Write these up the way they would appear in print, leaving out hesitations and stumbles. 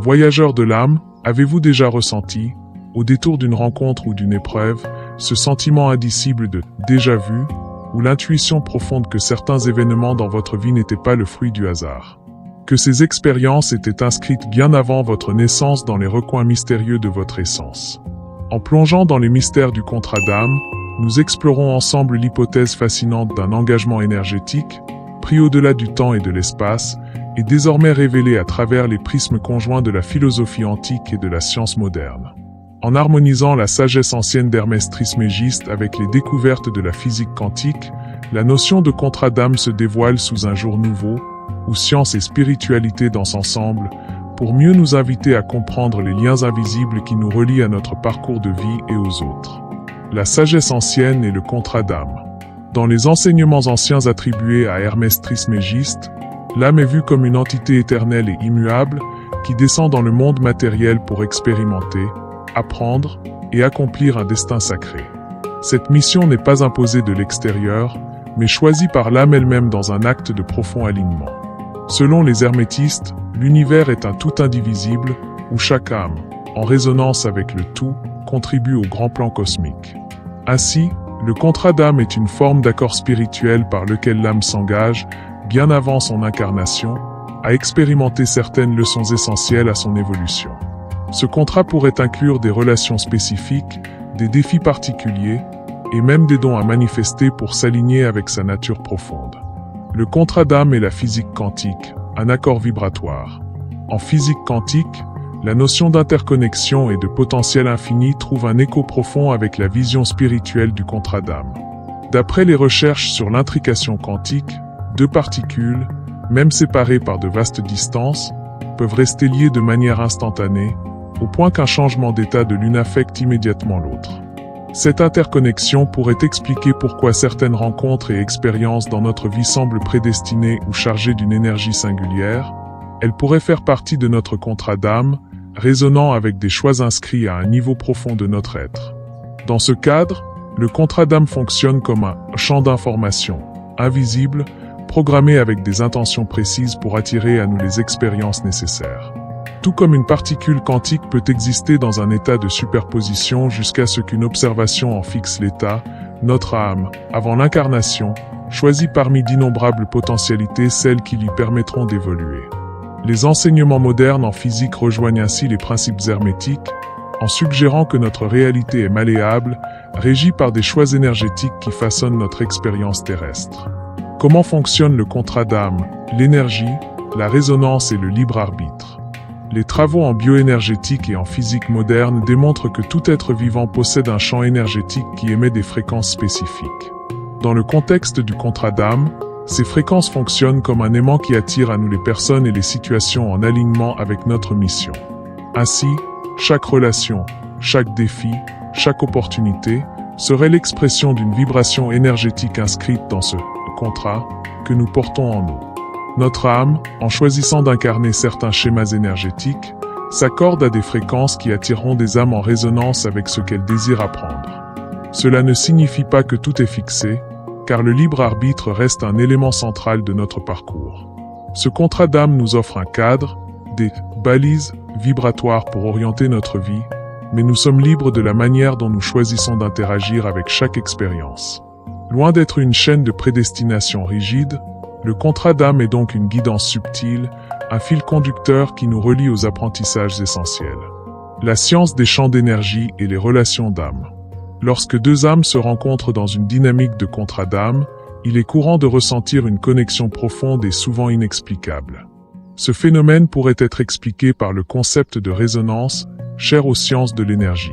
Voyageurs de l'âme, avez-vous déjà ressenti, au détour d'une rencontre ou d'une épreuve, ce sentiment indicible de « déjà vu » ou l'intuition profonde que certains événements dans votre vie n'étaient pas le fruit du hasard? Que ces expériences étaient inscrites bien avant votre naissance dans les recoins mystérieux de votre essence. En plongeant dans les mystères du contrat d'âme, nous explorons ensemble l'hypothèse fascinante d'un engagement énergétique, pris au-delà du temps et de l'espace, et désormais révélé à travers les prismes conjoints de la philosophie antique et de la science moderne. En harmonisant la sagesse ancienne d'Hermès Trismégiste avec les découvertes de la physique quantique, la notion de contrat d'âme se dévoile sous un jour nouveau, où science et spiritualité dansent ensemble, pour mieux nous inviter à comprendre les liens invisibles qui nous relient à notre parcours de vie et aux autres. La sagesse ancienne et le contrat d'âme. Dans les enseignements anciens attribués à Hermès Trismégiste, l'âme est vue comme une entité éternelle et immuable qui descend dans le monde matériel pour expérimenter, apprendre et accomplir un destin sacré. Cette mission n'est pas imposée de l'extérieur, mais choisie par l'âme elle-même dans un acte de profond alignement. Selon les hermétistes, l'univers est un tout indivisible, où chaque âme, en résonance avec le tout, contribue au grand plan cosmique. Ainsi, le contrat d'âme est une forme d'accord spirituel par lequel l'âme s'engage, bien avant son incarnation, à expérimenter certaines leçons essentielles à son évolution. Ce contrat pourrait inclure des relations spécifiques, des défis particuliers, et même des dons à manifester pour s'aligner avec sa nature profonde. Le contrat d'âme est la physique quantique, un accord vibratoire. En physique quantique, la notion d'interconnexion et de potentiel infini trouve un écho profond avec la vision spirituelle du contrat d'âme. D'après les recherches sur l'intrication quantique, deux particules, même séparées par de vastes distances, peuvent rester liées de manière instantanée, au point qu'un changement d'état de l'une affecte immédiatement l'autre. Cette interconnexion pourrait expliquer pourquoi certaines rencontres et expériences dans notre vie semblent prédestinées ou chargées d'une énergie singulière. Elles pourraient faire partie de notre contrat d'âme, résonnant avec des choix inscrits à un niveau profond de notre être. Dans ce cadre, le contrat d'âme fonctionne comme un champ d'information, invisible, programmé avec des intentions précises pour attirer à nous les expériences nécessaires. Tout comme une particule quantique peut exister dans un état de superposition jusqu'à ce qu'une observation en fixe l'état, notre âme, avant l'incarnation, choisit parmi d'innombrables potentialités celles qui lui permettront d'évoluer. Les enseignements modernes en physique rejoignent ainsi les principes hermétiques, en suggérant que notre réalité est malléable, régie par des choix énergétiques qui façonnent notre expérience terrestre. Comment fonctionne le contrat d'âme, l'énergie, la résonance et le libre arbitre? Les travaux en bioénergétique et en physique moderne démontrent que tout être vivant possède un champ énergétique qui émet des fréquences spécifiques. Dans le contexte du contrat d'âme, ces fréquences fonctionnent comme un aimant qui attire à nous les personnes et les situations en alignement avec notre mission. Ainsi, chaque relation, chaque défi, chaque opportunité serait l'expression d'une vibration énergétique inscrite dans ce contrat que nous portons en nous. Notre âme, en choisissant d'incarner certains schémas énergétiques, s'accorde à des fréquences qui attireront des âmes en résonance avec ce qu'elles désirent apprendre. Cela ne signifie pas que tout est fixé, car le libre arbitre reste un élément central de notre parcours. Ce contrat d'âme nous offre un cadre, des balises vibratoires pour orienter notre vie, mais nous sommes libres de la manière dont nous choisissons d'interagir avec chaque expérience. Loin d'être une chaîne de prédestination rigide, le contrat d'âme est donc une guidance subtile, un fil conducteur qui nous relie aux apprentissages essentiels. La science des champs d'énergie et les relations d'âme. Lorsque deux âmes se rencontrent dans une dynamique de contrat d'âme, il est courant de ressentir une connexion profonde et souvent inexplicable. Ce phénomène pourrait être expliqué par le concept de résonance, cher aux sciences de l'énergie.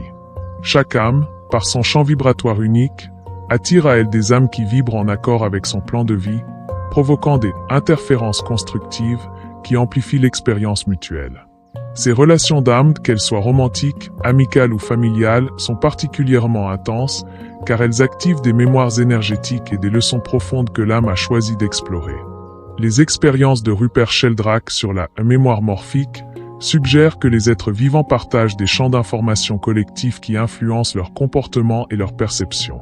Chaque âme, par son champ vibratoire unique, attire à elle des âmes qui vibrent en accord avec son plan de vie, provoquant des interférences constructives qui amplifient l'expérience mutuelle. Ces relations d'âme, qu'elles soient romantiques, amicales ou familiales, sont particulièrement intenses car elles activent des mémoires énergétiques et des leçons profondes que l'âme a choisi d'explorer. Les expériences de Rupert Sheldrake sur la mémoire morphique suggèrent que les êtres vivants partagent des champs d'information collectifs qui influencent leur comportement et leur perception.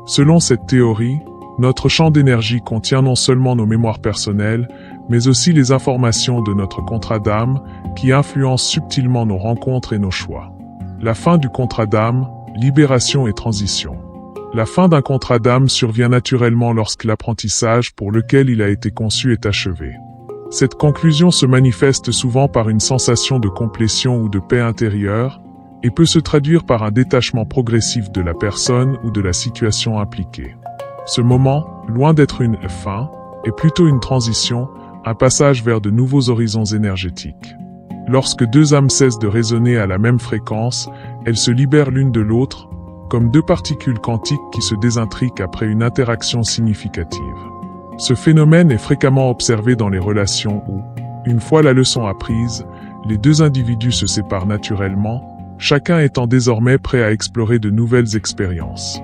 Selon cette théorie, Notre champ d'énergie contient non seulement nos mémoires personnelles, mais aussi les informations de notre contrat d'âme qui influencent subtilement nos rencontres et nos choix. La fin du contrat d'âme, libération et transition. La fin d'un contrat d'âme survient naturellement lorsque l'apprentissage pour lequel il a été conçu est achevé. Cette conclusion se manifeste souvent par une sensation de complétion ou de paix intérieure et peut se traduire par un détachement progressif de la personne ou de la situation impliquée. Ce moment, loin d'être une fin, est plutôt une transition, un passage vers de nouveaux horizons énergétiques. Lorsque deux âmes cessent de résonner à la même fréquence, elles se libèrent l'une de l'autre, comme deux particules quantiques qui se désintriquent après une interaction significative. Ce phénomène est fréquemment observé dans les relations où, une fois la leçon apprise, les deux individus se séparent naturellement, chacun étant désormais prêt à explorer de nouvelles expériences.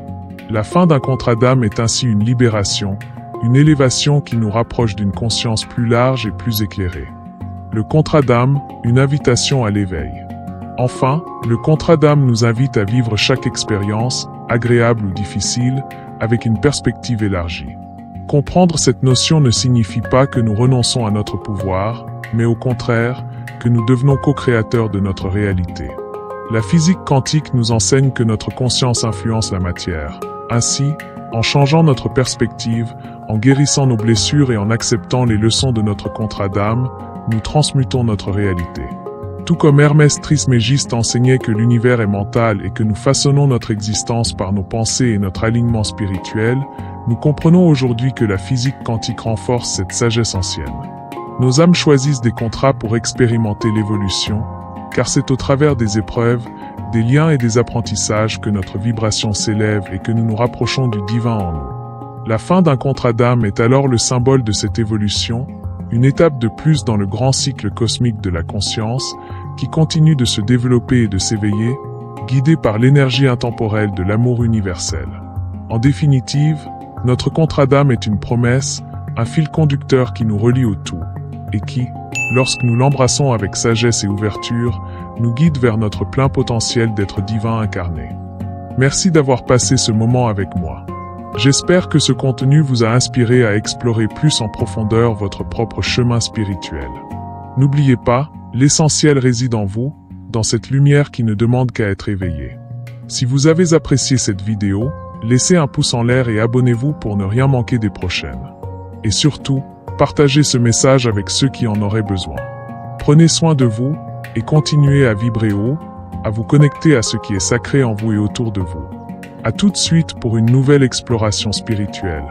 La fin d'un contrat d'âme est ainsi une libération, une élévation qui nous rapproche d'une conscience plus large et plus éclairée. Le contrat d'âme, une invitation à l'éveil. Enfin, le contrat d'âme nous invite à vivre chaque expérience, agréable ou difficile, avec une perspective élargie. Comprendre cette notion ne signifie pas que nous renonçons à notre pouvoir, mais au contraire, que nous devenons co-créateurs de notre réalité. La physique quantique nous enseigne que notre conscience influence la matière. Ainsi, en changeant notre perspective, en guérissant nos blessures et en acceptant les leçons de notre contrat d'âme, nous transmutons notre réalité. Tout comme Hermès Trismégiste enseignait que l'univers est mental et que nous façonnons notre existence par nos pensées et notre alignement spirituel, nous comprenons aujourd'hui que la physique quantique renforce cette sagesse ancienne. Nos âmes choisissent des contrats pour expérimenter l'évolution, car c'est au travers des épreuves, des liens et des apprentissages que notre vibration s'élève et que nous nous rapprochons du divin en nous. La fin d'un contrat d'âme est alors le symbole de cette évolution, une étape de plus dans le grand cycle cosmique de la conscience, qui continue de se développer et de s'éveiller, guidé par l'énergie intemporelle de l'amour universel. En définitive, notre contrat d'âme est une promesse, un fil conducteur qui nous relie au tout, et qui, lorsque nous l'embrassons avec sagesse et ouverture, nous guide vers notre plein potentiel d'être divin incarné. Merci d'avoir passé ce moment avec moi. J'espère que ce contenu vous a inspiré à explorer plus en profondeur votre propre chemin spirituel. N'oubliez pas, l'essentiel réside en vous, dans cette lumière qui ne demande qu'à être éveillée. Si vous avez apprécié cette vidéo, laissez un pouce en l'air et abonnez-vous pour ne rien manquer des prochaines. Et surtout, partagez ce message avec ceux qui en auraient besoin. Prenez soin de vous, et continuez à vibrer haut, à vous connecter à ce qui est sacré en vous et autour de vous. À tout de suite pour une nouvelle exploration spirituelle.